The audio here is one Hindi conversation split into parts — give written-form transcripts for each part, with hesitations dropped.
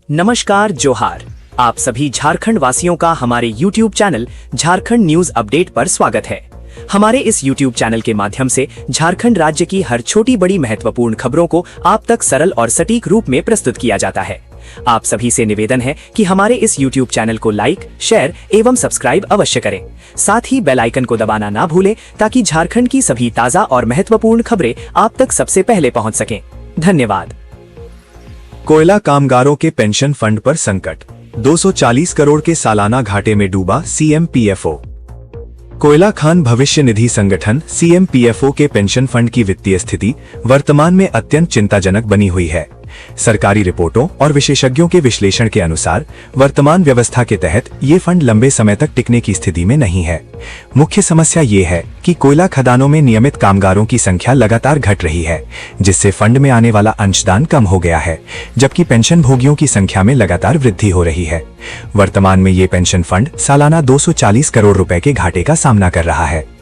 नमस्कार, जोहार। आप सभी झारखंड वासियों का हमारे YouTube channel Jharkhand news update पर स्वागत है। हमारे इस YouTube चैनल के माध्यम से झारखंड राज्य की हर छोटी बड़ी महत्वपूर्ण खबरों को आप तक सरल और सटीक रूप में प्रस्तुत किया जाता है। आप सभी से निवेदन है कि हमारे इस YouTube चैनल को लाइक, शेयर एवं सब्सक्राइब अवश्य करें। साथ ही बेल आइकन को दबाना ना भूलें ताकि झारखंड की सभी ताजा और महत्वपूर्ण खबरें आप तक सबसे पहले पहुंच सकें। धन्यवाद। कोयला कामगारों के पेंशन फंड पर संकट, 240 करोड़ के सालाना घाटे में डूबा CMPFO। कोयला खान भविष्य निधि संगठन CMPFO के पेंशन फंड की वित्तीय स्थिति वर्तमान में अत्यंत चिंताजनक बनी हुई है। सरकारी रिपोर्टों और विशेषज्ञों के विश्लेषण के अनुसार वर्तमान व्यवस्था के तहत ये फंड लंबे समय तक टिकने की स्थिति में नहीं है। मुख्य समस्या ये है कि कोयला खदानों में नियमित कामगारों की संख्या लगातार घट रही है, जिससे फंड में आने वाला अंशदान कम हो गया है, जबकि पेंशन भोगियों की संख्या में लगातार वृद्धि हो रही है। वर्तमान में ये पेंशन फंड सालाना 240 करोड़ रुपए के घाटे का सामना कर रहा है।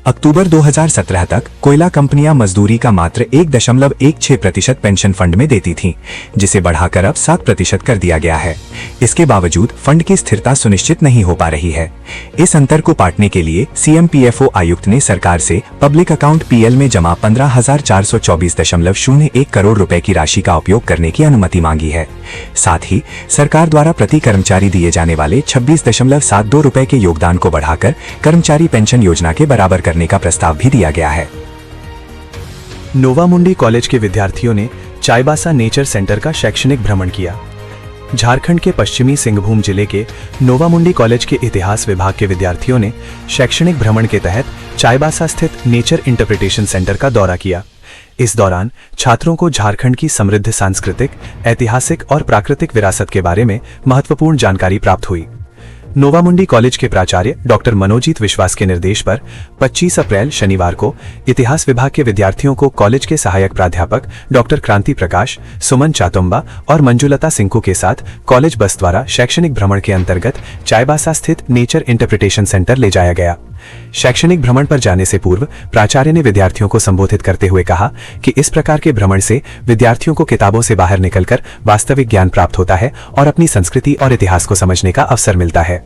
अक्टूबर 2017 तक कोयला कंपनियां मजदूरी का मात्र 1.16% पेंशन फंड में देती थीं, जिसे बढ़ाकर अब 7% कर दिया गया है। इसके बावजूद फंड की स्थिरता सुनिश्चित नहीं हो पा रही है। इस अंतर को पाटने के लिए CMPFO आयुक्त ने सरकार से पब्लिक अकाउंट PL में जमा 15,424.01 करोड़ रुपए की राशि का उपयोग करने की अनुमति मांगी है। साथ ही सरकार द्वारा प्रति कर्मचारी दिए जाने वाले 26.72 रुपए के योगदान को बढ़ाकर कर्मचारी पेंशन योजना के बराबर करने का प्रस्ताव भी दिया गया है। नोवामुंडी कॉलेज के विद्यार्थियों ने चाईबासा नेचर सेंटर का शैक्षणिक भ्रमण किया। झारखंड के पश्चिमी सिंहभूम जिले के नोवामुंडी कॉलेज के इतिहास विभाग के विद्यार्थियों ने शैक्षणिक भ्रमण के तहत चाईबासा स्थित नेचर इंटरप्रिटेशन सेंटर का दौरा किया। इस दौरान छात्रों को झारखंड की समृद्ध सांस्कृतिक, ऐतिहासिक और प्राकृतिक विरासत के बारे में महत्वपूर्ण जानकारी प्राप्त हुई। नोवामुंडी कॉलेज के प्राचार्य डॉक्टर मनोजीत विश्वास के निर्देश पर 25 अप्रैल शनिवार को इतिहास विभाग के विद्यार्थियों को कॉलेज के सहायक प्राध्यापक डॉक्टर क्रांति प्रकाश, सुमन चातुम्बा और मंजुलता सिंकू के साथ कॉलेज बस द्वारा शैक्षणिक भ्रमण के अंतर्गत चाईबासा स्थित नेचर इंटरप्रिटेशन सेंटर ले जाया गया। शैक्षणिक भ्रमण पर जाने से पूर्व प्राचार्य ने विद्यार्थियों को संबोधित करते हुए कहा कि इस प्रकार के भ्रमण से विद्यार्थियों को किताबों से बाहर निकलकर वास्तविक ज्ञान प्राप्त होता है और अपनी संस्कृति और इतिहास को समझने का अवसर मिलता है।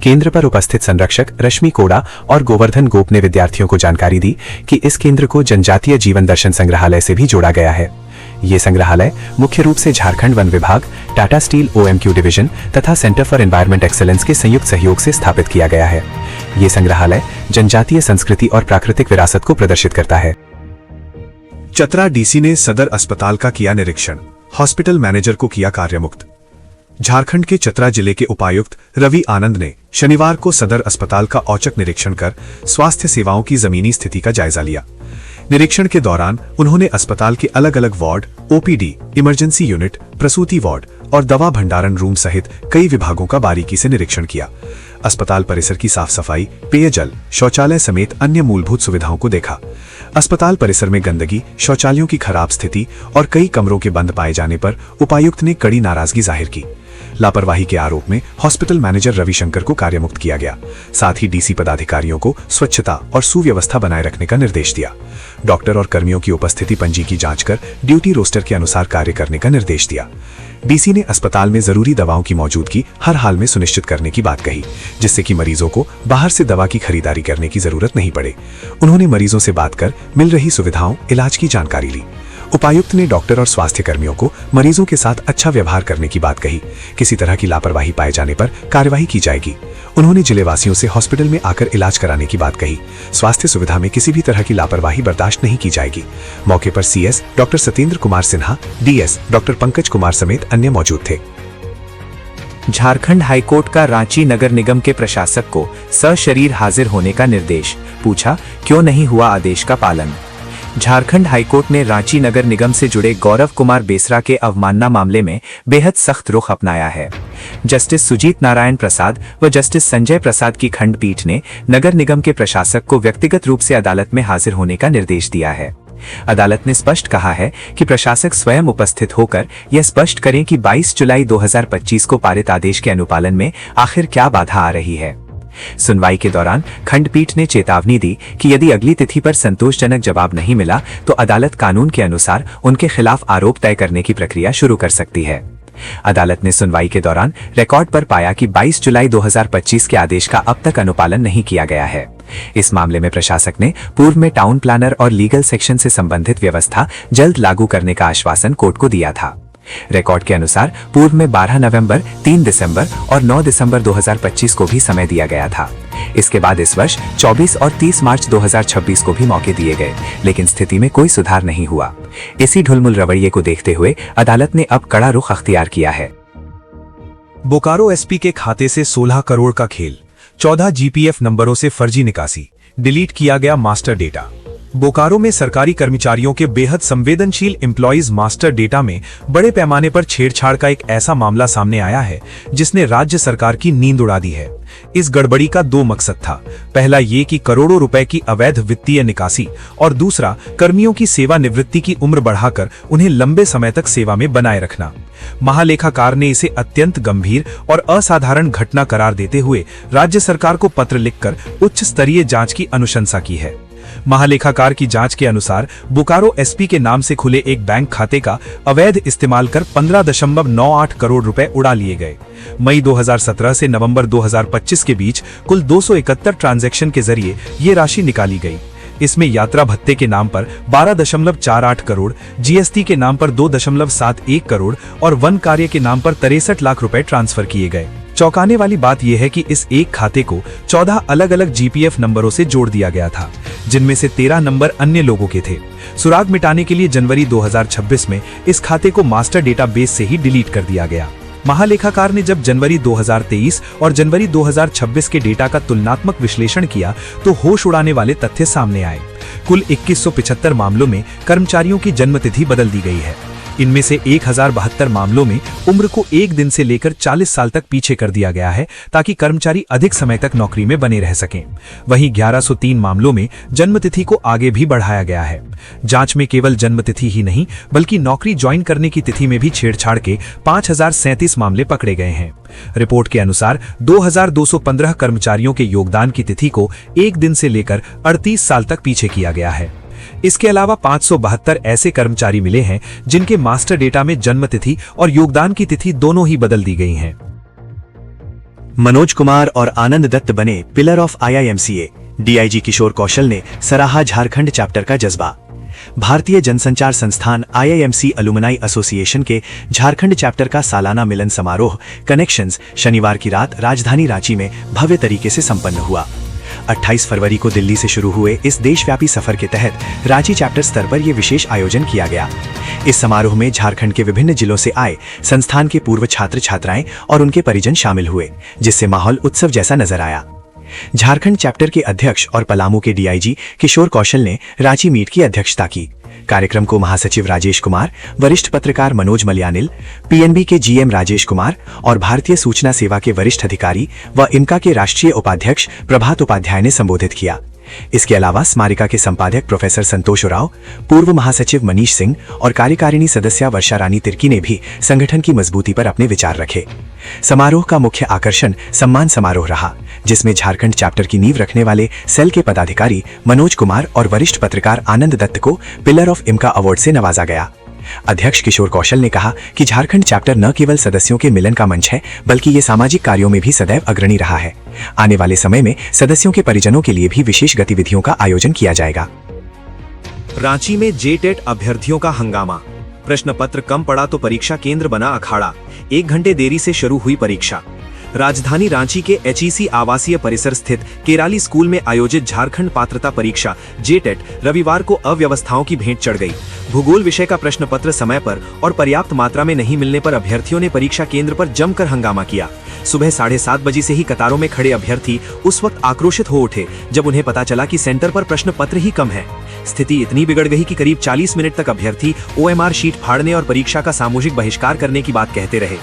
केंद्र पर उपस्थित संरक्षक रश्मि कोड़ा और गोवर्धन गोप ने विद्यार्थियों को जानकारी दी कि इस केंद्र को जनजातीय जीवन दर्शन संग्रहालय से भी जोड़ा गया है। ये संग्रहालय मुख्य रूप से झारखंड वन विभाग, टाटा स्टील OMQ डिवीजन तथा सेंटर फॉर एनवायरमेंट एक्सेलेंस के संयुक्त सहयोग से स्थापित किया गया है। ये संग्रहालय जनजातीय संस्कृति और प्राकृतिक विरासत को प्रदर्शित करता है। चतरा DC ने सदर अस्पताल का किया निरीक्षण, हॉस्पिटल मैनेजर को किया कार्यमुक्त। झारखंड के चतरा जिले के उपायुक्त रवि आनंद ने शनिवार को सदर अस्पताल का औचक निरीक्षण कर स्वास्थ्य सेवाओं की जमीनी स्थिति का जायजा लिया। निरीक्षण के दौरान उन्होंने अस्पताल के अलग अलग वार्ड, OPD, इमरजेंसी यूनिट, प्रसूति वार्ड और दवा भंडारण रूम सहित कई विभागों का बारीकी से निरीक्षण किया। अस्पताल परिसर की साफ सफाई, पेयजल, शौचालय समेत अन्य मूलभूत सुविधाओं को देखा। अस्पताल परिसर में गंदगी, शौचालयों की खराब स्थिति और कई कमरों के बंद पाए जाने पर उपायुक्त ने कड़ी नाराजगी जाहिर की। लापरवाही के आरोप में हॉस्पिटल मैनेजर रविशंकर को कार्यमुक्त किया गया। साथ ही DC पदाधिकारियों को स्वच्छता और सुव्यवस्था बनाए रखने का निर्देश दिया। डॉक्टर और कर्मियों की उपस्थिति पंजी की जांच कर ड्यूटी रोस्टर के अनुसार कार्य करने का निर्देश दिया। DC ने अस्पताल में जरूरी दवाओं की मौजूदगी हर हाल में सुनिश्चित करने की बात कही, जिससे कि मरीजों को बाहर से दवा की खरीदारी करने की जरूरत नहीं पड़े। उन्होंने मरीजों से बात कर मिल रही सुविधाओं, इलाज की जानकारी ली। उपायुक्त ने डॉक्टर और स्वास्थ्य कर्मियों को मरीजों के साथ अच्छा व्यवहार करने की बात कही। किसी तरह की लापरवाही पाए जाने पर कार्रवाई की जाएगी। उन्होंने जिलेवासियों से हॉस्पिटल में आकर इलाज कराने की बात कही। स्वास्थ्य सुविधा में किसी भी तरह की लापरवाही बर्दाश्त नहीं की जाएगी। मौके पर CS doctor Satyendra Kumar Sinha, DS doctor Pankaj Kumar समेत अन्य मौजूद थे। झारखंड हाईकोर्ट का रांची नगर निगम के प्रशासक को सशरीर हाजिर होने का निर्देश, पूछा क्यों नहीं हुआ आदेश का पालन। झारखंड हाईकोर्ट ने रांची नगर निगम से जुड़े गौरव कुमार बेसरा के अवमानना मामले में बेहद सख्त रुख अपनाया है। जस्टिस सुजीत नारायण प्रसाद व जस्टिस संजय प्रसाद की खंडपीठ ने नगर निगम के प्रशासक को व्यक्तिगत रूप से अदालत में हाजिर होने का निर्देश दिया है। अदालत ने स्पष्ट कहा है कि प्रशासक स्वयं उपस्थित होकर यह स्पष्ट करें कि 22 जुलाई 2025 को पारित आदेश के अनुपालन में आखिर क्या बाधा आ रही है। सुनवाई के दौरान खंडपीठ ने चेतावनी दी कि यदि अगली तिथि पर संतोषजनक जवाब नहीं मिला तो अदालत कानून के अनुसार उनके खिलाफ आरोप तय करने की प्रक्रिया शुरू कर सकती है। अदालत ने सुनवाई के दौरान रिकॉर्ड पर पाया कि 22 जुलाई 2025 के आदेश का अब तक अनुपालन नहीं किया गया है। इस मामले में प्रशासक ने पूर्व में टाउन प्लानर और लीगल सेक्शन से संबंधित व्यवस्था जल्द लागू करने का आश्वासन कोर्ट को दिया था। रिकॉर्ड के अनुसार पूर्व में 12 नवंबर, 3 दिसंबर और 9 दिसंबर 2025 को भी समय दिया गया था। इसके बाद इस वर्ष 24 और 30 मार्च 2026 को भी मौके दिए गए, लेकिन स्थिति में कोई सुधार नहीं हुआ। इसी ढुलमुल रवैये को देखते हुए अदालत ने अब कड़ा रुख अख्तियार किया है। बोकारो एसपी के खाते से 16 करोड़ का खेल, 14 जीपीएफ नंबरों से फर्जी निकासी, डिलीट किया गया मास्टर डेटा। बोकारो में सरकारी कर्मचारियों के बेहद संवेदनशील एम्प्लॉइज मास्टर डेटा में बड़े पैमाने पर छेड़छाड़ का एक ऐसा मामला सामने आया है जिसने राज्य सरकार की नींद उड़ा दी है। इस गड़बड़ी का दो मकसद था। पहला ये कि करोड़ों रुपए की अवैध वित्तीय निकासी और दूसरा कर्मियों की सेवानिवृत्ति की उम्र बढ़ाकर उन्हें लंबे समय तक सेवा में बनाए रखना। महालेखाकार ने इसे अत्यंत गंभीर और असाधारण घटना करार देते हुए राज्य सरकार को पत्र लिखकर उच्च स्तरीय जांच की अनुशंसा की है। महालेखाकार की जांच के अनुसार बोकारो एसपी के नाम से खुले एक बैंक खाते का अवैध इस्तेमाल कर 15.98 करोड़ रुपए उड़ा लिए गए। मई 2017 से नवंबर 2025 के बीच कुल 271 ट्रांजैक्शन के जरिए ये राशि निकाली गई। इसमें यात्रा भत्ते के नाम पर 12.48 करोड़, जीएसटी के नाम पर 2.71 करोड़ और वन कार्य के नाम पर 63 लाख रुपए ट्रांसफर किए गए। चौंकाने वाली बात यह है कि इस एक खाते को 14 अलग अलग जीपीएफ नंबरों से जोड़ दिया गया था, जिनमें से 13 नंबर अन्य लोगों के थे। सुराग मिटाने के लिए जनवरी 2026 में इस खाते को मास्टर डेटाबेस से ही डिलीट कर दिया गया। महालेखाकार ने जब जनवरी 2023 और जनवरी 2026 के डेटा का तुलनात्मक विश्लेषण किया तो होश उड़ाने वाले तथ्य सामने आए। कुल 2175 मामलों में कर्मचारियों की जन्मतिथि बदल दी गई है। इनमें से 1072 मामलों में उम्र को 1 दिन से लेकर 40 साल तक पीछे कर दिया गया है ताकि कर्मचारी अधिक समय तक नौकरी में बने रह सकें। वहीं 1103 मामलों में जन्मतिथि को आगे भी बढ़ाया गया है। जांच में केवल जन्मतिथि ही नहीं बल्कि नौकरी ज्वाइन करने की तिथि में भी छेड़छाड़ के 5037 मामले पकड़े गए हैं। रिपोर्ट के अनुसार 2215 कर्मचारियों के योगदान की तिथि को 1 दिन से लेकर 38 साल तक पीछे किया गया है। इसके अलावा 572 ऐसे कर्मचारी मिले हैं जिनके मास्टर डेटा में जन्मतिथि और योगदान की तिथि दोनों ही बदल दी गई हैं। मनोज कुमार और आनंद दत्त बने पिलर ऑफ IIMCA। डीआईजी किशोर कौशल ने सराहा झारखंड चैप्टर का जज्बा। भारतीय जनसंचार संस्थान IIMC अलुमनाई एसोसिएशन के झारखंड चैप्टर का सालाना मिलन समारोह कनेक्शंस शनिवार की रात राजधानी रांची में भव्य तरीके से संपन्न हुआ। 28 फरवरी को दिल्ली से शुरू हुए इस देशव्यापी सफर के तहत रांची चैप्टर स्तर पर यह विशेष आयोजन किया गया। इस समारोह में झारखंड के विभिन्न जिलों से आए संस्थान के पूर्व छात्र छात्राएं और उनके परिजन शामिल हुए, जिससे माहौल उत्सव जैसा नजर आया। झारखंड चैप्टर के अध्यक्ष और पलामू के डीआईजी किशोर कौशल ने रांची मीट की अध्यक्षता की। कार्यक्रम को महासचिव राजेश कुमार, वरिष्ठ पत्रकार मनोज मलयानिल, पीएनबी के जीएम राजेश कुमार और भारतीय सूचना सेवा के वरिष्ठ अधिकारी व इमका के राष्ट्रीय उपाध्यक्ष प्रभात उपाध्याय ने संबोधित किया। इसके अलावा स्मारिका के संपादक प्रोफेसर संतोष उराव, पूर्व महासचिव मनीष सिंह और कार्यकारिणी सदस्य वर्षा रानी तिर्की ने भी संगठन की मजबूती पर अपने विचार रखे। समारोह का मुख्य आकर्षण सम्मान समारोह रहा, जिसमें झारखंड चैप्टर की नींव रखने वाले सेल के पदाधिकारी मनोज कुमार और वरिष्ठ पत्रकार आनंद दत्त को पिलर ऑफ इमका अवार्ड से नवाजा गया। अध्यक्ष किशोर कौशल ने कहा कि झारखंड चैप्टर न केवल सदस्यों के मिलन का मंच है बल्कि ये सामाजिक कार्यों में भी सदैव अग्रणी रहा है। आने वाले समय में सदस्यों के परिजनों के लिए भी विशेष गतिविधियों का आयोजन किया जाएगा। रांची में जेटेट अभ्यर्थियों का हंगामा, प्रश्न पत्र कम पड़ा तो परीक्षा केंद्र बना अखाड़ा। 1 घंटे देरी से शुरू हुई परीक्षा। राजधानी रांची के HEC आवासीय परिसर स्थित केराली स्कूल में आयोजित झारखंड पात्रता परीक्षा जेटेट रविवार को अव्यवस्थाओं की भेंट चढ़ गई। भूगोल विषय का प्रश्न पत्र समय पर और पर्याप्त मात्रा में नहीं मिलने पर अभ्यर्थियों ने परीक्षा केंद्र पर जमकर हंगामा किया। सुबह 7:30 बजे से ही कतारों में खड़े अभ्यर्थी उस वक्त आक्रोशित हो उठे जब उन्हें पता चला कि सेंटर पर प्रश्न पत्र ही कम है। स्थिति इतनी बिगड़ गई कि करीब 40 मिनट तक अभ्यर्थी OMR शीट फाड़ने और परीक्षा का सामूहिक बहिष्कार करने की बात कहते रहे।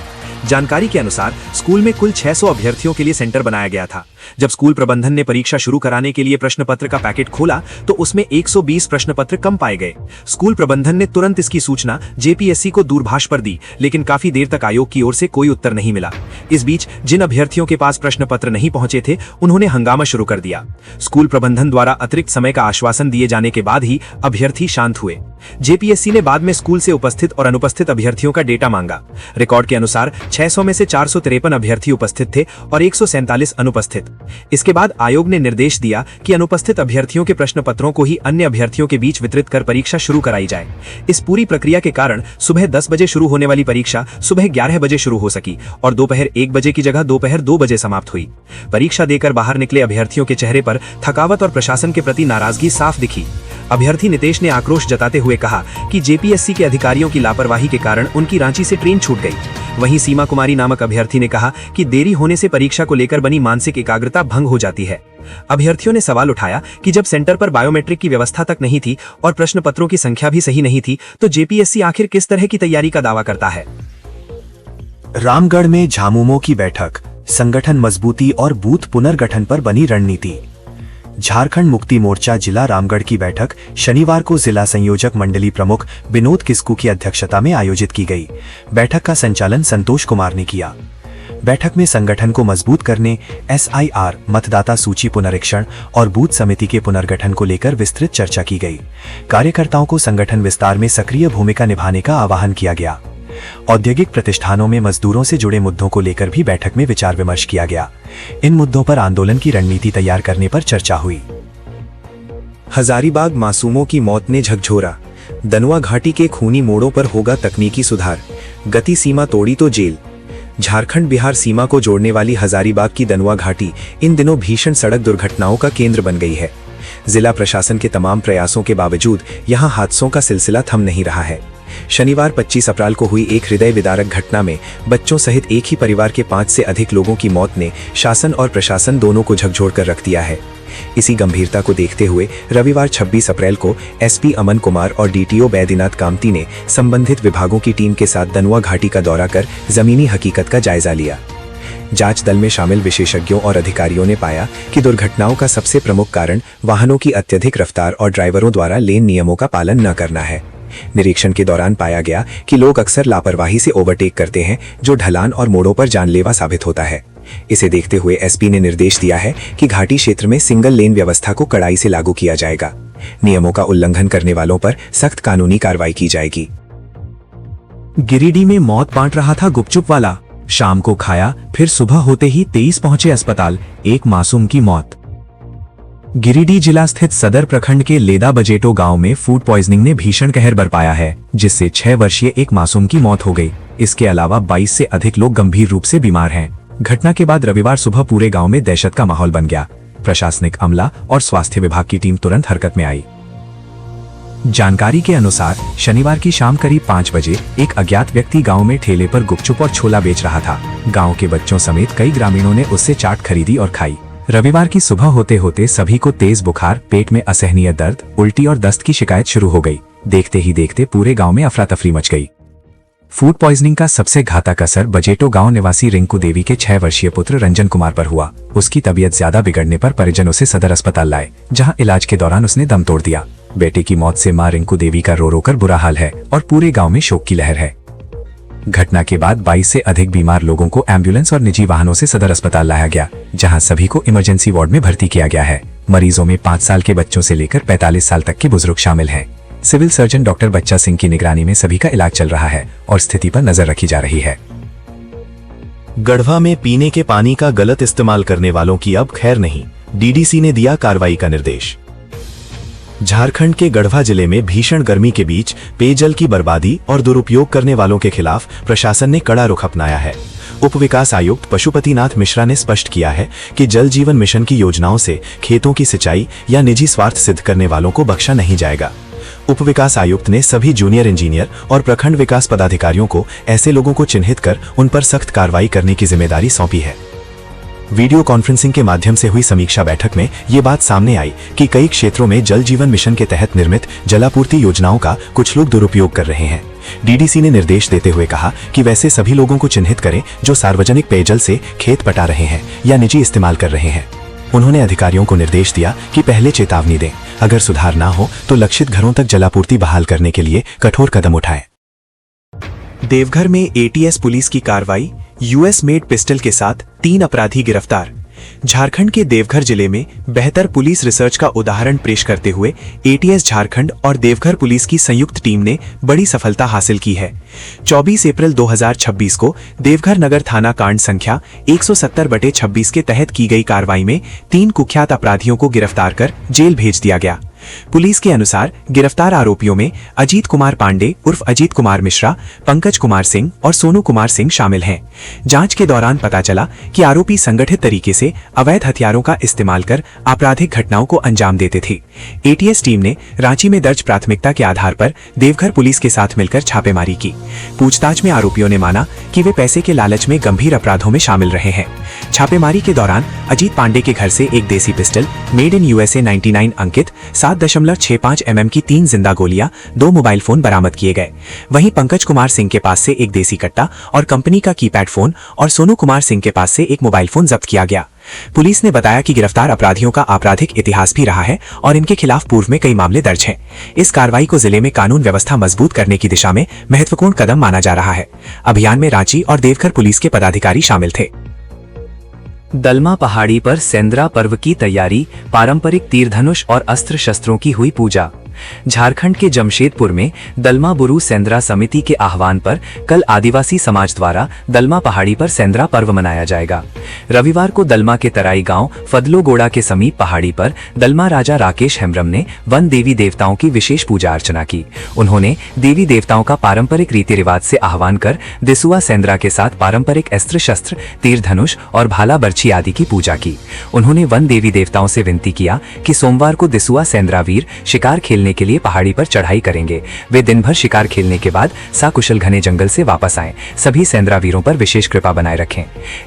जानकारी के अनुसार स्कूल में कुल 600 अभ्यर्थियों के लिए सेंटर बनाया गया था। जब स्कूल प्रबंधन ने परीक्षा शुरू कराने के लिए प्रश्न पत्र का पैकेट खोला तो उसमें 120 प्रश्न पत्र कम पाए गए। स्कूल प्रबंधन ने तुरंत इसकी सूचना JPSC को दूरभाष पर दी, लेकिन काफी देर तक आयोग की ओर से कोई उत्तर नहीं मिला। इस बीच जिन अभ्यर्थियों के पास प्रश्न पत्र नहीं पहुंचे थे उन्होंने हंगामा शुरू कर दिया। स्कूल प्रबंधन द्वारा अतिरिक्त समय का आश्वासन दिए जाने के बाद ही अभ्यर्थी शांत हुए। जेपीएससी ने बाद में स्कूल से उपस्थित और अनुपस्थित अभ्यर्थियों का डेटा मांगा। रिकॉर्ड के अनुसार 600 में से 453 अभ्यर्थी उपस्थित थे और 147 अनुपस्थित। इसके बाद आयोग ने निर्देश दिया कि अनुपस्थित अभ्यर्थियों के प्रश्न पत्रों को ही अन्य अभ्यर्थियों के बीच वितरित कर परीक्षा शुरू कराई जाए। इस पूरी प्रक्रिया के कारण सुबह 10 बजे शुरू होने वाली परीक्षा सुबह 11 बजे शुरू हो सकी और दोपहर 1 बजे की जगह दोपहर 2 बजे समाप्त हुई। परीक्षा देकर बाहर निकले अभ्यर्थियों के चेहरे पर थकावट और प्रशासन के प्रति नाराजगी साफ दिखी। अभ्यर्थी नितेश ने आक्रोश जताते हुए कहा कि जेपीएससी के अधिकारियों की लापरवाही के कारण उनकी रांची से ट्रेन छूट गई। वहीं सीमा कुमारी नामक अभ्यर्थी ने कहा कि देरी होने से परीक्षा को लेकर बनी मानसिक एकाग्रता भंग हो जाती है। अभ्यर्थियों ने सवाल उठाया कि जब सेंटर पर बायोमेट्रिक की व्यवस्था तक नहीं थी और प्रश्न पत्रों की संख्या भी सही नहीं थी, तो जेपीएससी आखिर किस तरह की तैयारी का दावा करता है। रामगढ़ में झामुमो की बैठक, संगठन मजबूती और बूथ पुनर्गठन पर बनी रणनीति। झारखंड मुक्ति मोर्चा जिला रामगढ़ की बैठक शनिवार को जिला संयोजक मंडली प्रमुख विनोद किस्कू की अध्यक्षता में आयोजित की गई। बैठक का संचालन संतोष कुमार ने किया। बैठक में संगठन को मजबूत करने, एसआईआर, मतदाता सूची पुनरीक्षण और बूथ समिति के पुनर्गठन को लेकर विस्तृत चर्चा की गई। कार्यकर्ताओं को संगठन विस्तार में सक्रिय भूमिका निभाने का आह्वान किया गया। औद्योगिक प्रतिष्ठानों में मजदूरों से जुड़े मुद्दों को लेकर भी बैठक में विचार विमर्श किया गया। इन मुद्दों पर आंदोलन की रणनीति तैयार करने पर चर्चा हुई। हजारीबाग मासूमों की मौत ने झकझोरा, दनुआ घाटी के खूनी मोड़ों पर होगा तकनीकी सुधार, गति सीमा तोड़ी तो जेल। झारखंड बिहार सीमा को जोड़ने वाली हजारीबाग की दनुआ घाटी इन दिनों भीषण सड़क दुर्घटनाओं का केंद्र बन गई है। जिला प्रशासन के तमाम प्रयासों के बावजूद यहां हादसों का सिलसिला थम नहीं रहा है। शनिवार 25 अप्रैल को हुई एक हृदय विदारक घटना में बच्चों सहित एक ही परिवार के 5 से अधिक लोगों की मौत ने शासन और प्रशासन दोनों को झकझोर कर रख दिया है। इसी गंभीरता को देखते हुए रविवार 26 अप्रैल को एसपी अमन कुमार और डीटीओ बैद्यनाथ कामती ने संबंधित विभागों की टीम के साथ दनुआ घाटी का दौरा कर जमीनी हकीकत का जायजा लिया। जांच दल में शामिल विशेषज्ञों और अधिकारियों ने पाया कि दुर्घटनाओं का सबसे प्रमुख कारण वाहनों की अत्यधिक रफ्तार और ड्राइवरों द्वारा लेन नियमों का पालन न करना है। निरीक्षण के दौरान पाया गया कि लोग अक्सर लापरवाही से ओवरटेक करते हैं, जो ढलान और मोड़ों पर जानलेवा साबित होता है। इसे देखते हुए एसपी ने निर्देश दिया है कि घाटी क्षेत्र में सिंगल लेन व्यवस्था को कड़ाई से लागू किया जाएगा। नियमों का उल्लंघन करने वालों पर सख्त कानूनी कार्रवाई की जाएगी। गिरिडीह में मौत बांट रहा था गुपचुप वाला, शाम को खाया, फिर सुबह होते ही 23 पहुंचे अस्पताल, एक मासूम की मौत। गिरिडीह जिला स्थित सदर प्रखंड के लेदा बजेटो गांव में फूड पॉइजनिंग ने भीषण कहर बरपाया है, जिससे 6 वर्षीय एक मासूम की मौत हो गई। इसके अलावा 22 से अधिक लोग गंभीर रूप से बीमार हैं। घटना के बाद रविवार सुबह पूरे गांव में दहशत का माहौल बन गया। प्रशासनिक अमला और स्वास्थ्य विभाग की टीम तुरंत हरकत में आई। जानकारी के अनुसार शनिवार की शाम करीब 5 बजे एक अज्ञात व्यक्ति गांव में ठेले पर गुपचुप और छोला बेच रहा था। गांव के बच्चों समेत कई ग्रामीणों ने उससे चाट खरीदी और खाई। रविवार की सुबह होते होते सभी को तेज बुखार, पेट में असहनीय दर्द, उल्टी और दस्त की शिकायत शुरू हो गई। देखते ही देखते पूरे गांव में अफरा तफरी मच गई। फूड पॉइजनिंग का सबसे घातक असर बजेटो गांव निवासी रिंकू देवी के 6 वर्षीय पुत्र रंजन कुमार पर हुआ। उसकी तबीयत ज्यादा बिगड़ने पर परिजन उसे सदर अस्पताल लाए, जहां इलाज के दौरान उसने दम तोड़ दिया। बेटे की मौत से मां रिंकू देवी का रो रो कर बुरा हाल है और पूरे गांव में शोक की लहर है। घटना के बाद 22 से अधिक बीमार लोगों को एम्बुलेंस और निजी वाहनों से सदर अस्पताल लाया गया, जहां सभी को इमरजेंसी वार्ड में भर्ती किया गया है। मरीजों में 5 साल के बच्चों से लेकर 45 साल तक के बुजुर्ग शामिल हैं। सिविल सर्जन डॉक्टर बच्चा सिंह की निगरानी में सभी का इलाज चल रहा है और स्थिति पर नजर रखी जा रही है। गढ़वा में पीने के पानी का गलत इस्तेमाल करने वालों की अब खैर नहीं, डीडीसी ने दिया कार्रवाई का निर्देश। झारखंड के गढ़वा जिले में भीषण गर्मी के बीच पेयजल की बर्बादी और दुरुपयोग करने वालों के खिलाफ प्रशासन ने कड़ा रुख अपनाया है। उप विकास आयुक्त पशुपतिनाथ मिश्रा ने स्पष्ट किया है कि जल जीवन मिशन की योजनाओं से खेतों की सिंचाई या निजी स्वार्थ सिद्ध करने वालों को बख्शा नहीं जाएगा। उप विकास आयुक्त ने सभी जूनियर इंजीनियर और प्रखंड विकास पदाधिकारियों को ऐसे लोगों को चिन्हित कर उन पर सख्त कार्रवाई करने की जिम्मेदारी सौंपी है। वीडियो कॉन्फ्रेंसिंग के माध्यम से हुई समीक्षा बैठक में ये बात सामने आई कि कई क्षेत्रों में जल जीवन मिशन के तहत निर्मित जलापूर्ति योजनाओं का कुछ लोग दुरुपयोग कर रहे हैं। डीडीसी ने निर्देश देते हुए कहा कि वैसे सभी लोगों को चिन्हित करें जो सार्वजनिक पेयजल से खेत पटा रहे हैं या निजी इस्तेमाल कर रहे हैं। उन्होंने अधिकारियों को निर्देश दिया कि पहले चेतावनी दें, अगर सुधार ना हो तो लक्षित घरों तक जलापूर्ति बहाल करने के लिए कठोर कदम उठाएं। देवघर में एटीएस पुलिस की कार्रवाई, यूएस मेड पिस्टल के साथ 3 अपराधी गिरफ्तार। झारखंड के देवघर जिले में बेहतर पुलिस रिसर्च का उदाहरण पेश करते हुए एटीएस झारखंड और देवघर पुलिस की संयुक्त टीम ने बड़ी सफलता हासिल की है। 24 अप्रैल 2026 को देवघर नगर थाना कांड संख्या 170/26 के तहत की गई कार्रवाई में 3 कुख्यात अपराधियों को गिरफ्तार कर जेल भेज दिया गया। पुलिस के अनुसार गिरफ्तार आरोपियों में अजीत कुमार पांडे उर्फ अजीत कुमार मिश्रा, पंकज कुमार सिंह और सोनू कुमार सिंह शामिल हैं। जांच के दौरान पता चला कि आरोपी संगठित तरीके से अवैध हथियारों का इस्तेमाल कर आपराधिक घटनाओं को अंजाम देते थे। एटीएस टीम ने रांची में दर्ज प्राथमिकता के आधार पर देवघर पुलिस के साथ मिलकर छापेमारी की। पूछताछ में आरोपियों ने माना कि वे पैसे के लालच में गंभीर अपराधों में शामिल रहे हैं। छापेमारी के दौरान अजीत पांडे के घर से एक देसी pistol made in USA 99 Ankit 7.65 mm की 3 जिंदा गोलियां, 2 मोबाइल फोन बरामद किए गए। वहीं पंकज कुमार सिंह के पास से एक देसी कट्टा और कंपनी का कीपैड फोन और सोनू कुमार सिंह के पास से एक मोबाइल फोन जब्त किया गया। पुलिस ने बताया कि गिरफ्तार अपराधियों का आपराधिक इतिहास भी रहा है और इनके खिलाफ पूर्व में कई मामले दर्ज हैं। इस कार्रवाई को जिले में कानून व्यवस्था मजबूत करने की दिशा में महत्वपूर्ण कदम माना जा रहा है। अभियान में रांची और देवघर पुलिस के पदाधिकारी शामिल थे। दलमा पहाड़ी पर सेंद्रा पर्व की तैयारी, पारंपरिक तीर धनुष और अस्त्र शस्त्रों की हुई पूजा। झारखंड के जमशेदपुर में दलमा बुरु सेंद्रा समिति के आह्वान पर कल आदिवासी समाज द्वारा दलमा पहाड़ी पर सेंद्रा पर्व मनाया जाएगा। रविवार को दलमा के तराई गांव फदलोगोड़ा के समीप पहाड़ी पर दलमा राजा राकेश हेम्ब्रम ने वन देवी देवताओं की विशेष पूजा अर्चना की। उन्होंने देवी देवताओं का पारंपरिक रीति रिवाज से आह्वान कर दिसुआ सेंद्रा के साथ पारंपरिक अस्त्र शस्त्र, तीर धनुष और भाला बर्छी आदि की पूजा की। उन्होंने वन देवी देवताओं से विनती किया कि सोमवार को दिसुआ सेंद्रा वीर शिकार खेलने के लिए पहाड़ी पर चढ़ाई करेंगे। वे दिन भर शिकार खेलने के बाद साकुशल घने जंगल से वापस आएं। सभी सेंद्रा वीरों पर विशेष कृपा बनाए रखें।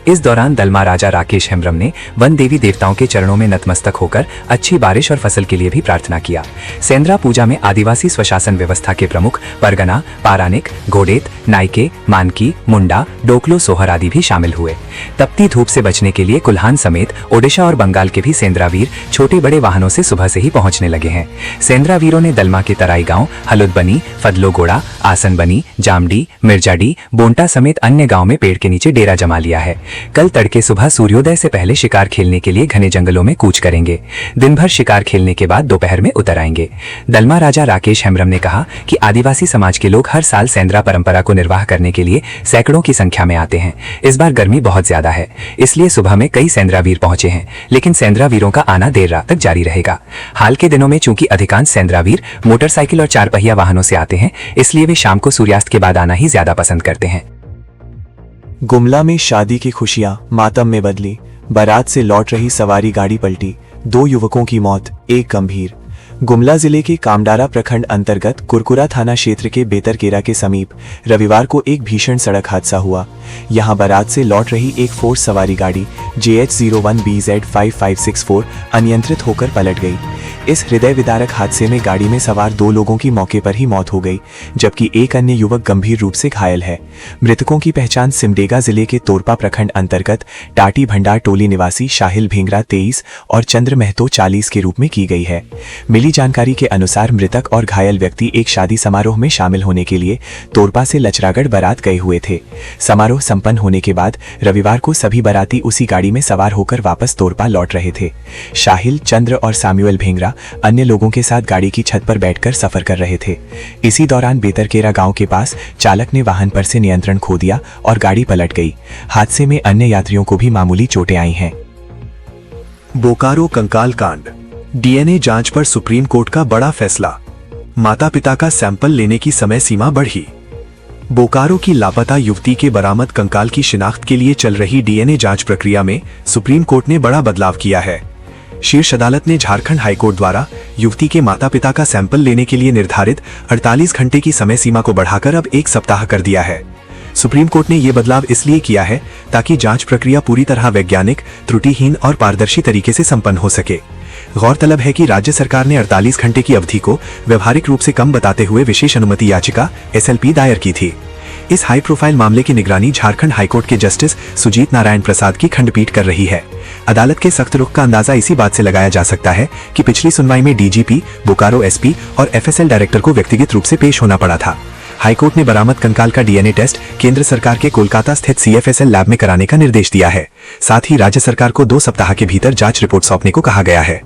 इस दौरान दलमा राजा राकेश हेम्ब्रम ने वन देवी देवताओं के चरणों में नतमस्तक होकर अच्छी बारिश और फसल के लिए भी प्रार्थना किया। सेंद्रा पूजा में आदिवासी स्वशासन व्यवस्था के प्रमुख परगना, पारानिक, घोडेत, नाइके, मानकी, मुंडा, डोकलो, सोहर आदि भी शामिल हुए। तपती धूप से बचने के लिए कुल्हान समेत ओडिशा और बंगाल के भी सेंद्रा वीर छोटे बड़े वाहनों से सुबह से ही पहुंचने लगे हैं। सेंद्रा वीरों ने दलमा के तराई गांव हलुदबनी, फदलोगोड़ा, आसनबनी, जामडी, मिर्जाडी, बोंटा समेत अन्य गांव में पेड़ के नीचे डेरा जमा लिया है। कल तड़के सुबह सूर्योदय से पहले शिकार खेलने के लिए घने जंगलों में कूच करेंगे। दिन भर शिकार खेलने के बाद दोपहर में उतर आएंगे। दलमा राजा राकेश हेम्ब्रम ने कहा कि आदिवासी समाज के लोग हर साल सेंद्रा परंपरा को निर्वाह करने के लिए सैकड़ों की संख्या में आते हैं। इस बार गर्मी बहुत ज्यादा है, इसलिए सुबह में कई सेंद्रा वीर पहुंचे हैं, लेकिन सेंद्रा वीरों का आना देर रात तक जारी रहेगा। हाल के दिनों में चूंकि अधिकांश सेंद्रा वीर मोटरसाइकिल और 4 पहिया वाहनों से आते हैं, इसलिए वे शाम को सूर्यास्त के बाद आना ही ज्यादा पसंद करते हैं। गुमला में शादी की खुशियां मातम में बदली। बारात से लौट रही सवारी गाड़ी पलटी, 2 युवकों की मौत, 1 गंभीर। गुमला जिले के कामडारा प्रखंड अंतर्गत कुरकुरा थाना क्षेत्र के बेतरकेरा के समीप रविवार को एक भीषण सड़क हादसा हुआ। यहां बारात से लौट रही एक फोर्स सवारी गाड़ी JH01BZ5564 अनियंत्रित होकर पलट गई। इस हृदय विदारक हादसे में गाड़ी में सवार 2 लोगों की मौके पर ही मौत हो गई, जबकि एक अन्य युवक गंभीर रूप से घायल है। मृतकों की पहचान सिमडेगा जिले के तोरपा प्रखंड अंतर्गत टाटी भंडार टोली निवासी शाहिल भिंगरा 23 और चंद्र महतो 40 के रूप में की गई है। मिली जानकारी के अनुसार मृतक और घायल व्यक्ति एक शादी समारोह में शामिल होने के लिए तोरपा से लचरागढ़ बारात गए हुए थे। समारोह संपन्न होने के बाद रविवार को सभी बाराती उसी गाड़ी में सवार होकर वापस तोरपा लौट रहे थे। शाहिल, चंद्र और साम्यूएल भिंगरा अन्य लोगों के साथ गाड़ी की छत पर बैठकर सफर कर रहे थे। इसी दौरान बेतरकेरा गांव के पास चालक ने वाहन पर से नियंत्रण खो दिया और गाड़ी पलट गई। हादसे में अन्य यात्रियों को भी मामूली चोटें आई हैं। बोकारो कंकाल कांड, डीएनए जांच पर सुप्रीम कोर्ट का बड़ा फैसला। माता पिता का सैंपल लेने की समय सीमा बढ़ी। बोकारो की लापता युवती के बरामद कंकाल की शिनाख्त के लिए चल रही डीएनए जांच प्रक्रिया में सुप्रीम कोर्ट ने बड़ा बदलाव किया है। शीर्ष अदालत ने झारखंड हाईकोर्ट द्वारा युवती के माता पिता का सैंपल लेने के लिए निर्धारित 48 घंटे की समय सीमा को बढ़ाकर अब 1 सप्ताह कर दिया है। सुप्रीम कोर्ट ने यह बदलाव इसलिए किया है ताकि जांच प्रक्रिया पूरी तरह वैज्ञानिक, त्रुटिहीन और पारदर्शी तरीके से संपन्न हो सके। गौरतलब है कि राज्य सरकार ने 48 घंटे की अवधि को व्यवहारिक रूप से कम बताते हुए विशेष अनुमति याचिका SLP दायर की थी। इस हाई प्रोफाइल मामले की निगरानी झारखंड हाईकोर्ट के जस्टिस सुजीत नारायण प्रसाद की खंडपीठ कर रही है। अदालत के सख्त रुख का अंदाजा इसी बात से लगाया जा सकता है कि पिछली सुनवाई में DGP, बोकारो SP और FSL डायरेक्टर को व्यक्तिगत रूप से पेश होना पड़ा था। हाईकोर्ट ने बरामद कंकाल का डीएनए टेस्ट केंद्र सरकार के कोलकाता स्थित सीएफएसएल लैब में कराने का निर्देश दिया है। साथ ही राज्य सरकार को 2 सप्ताह के भीतर जांच रिपोर्ट सौंपने को कहा गया है।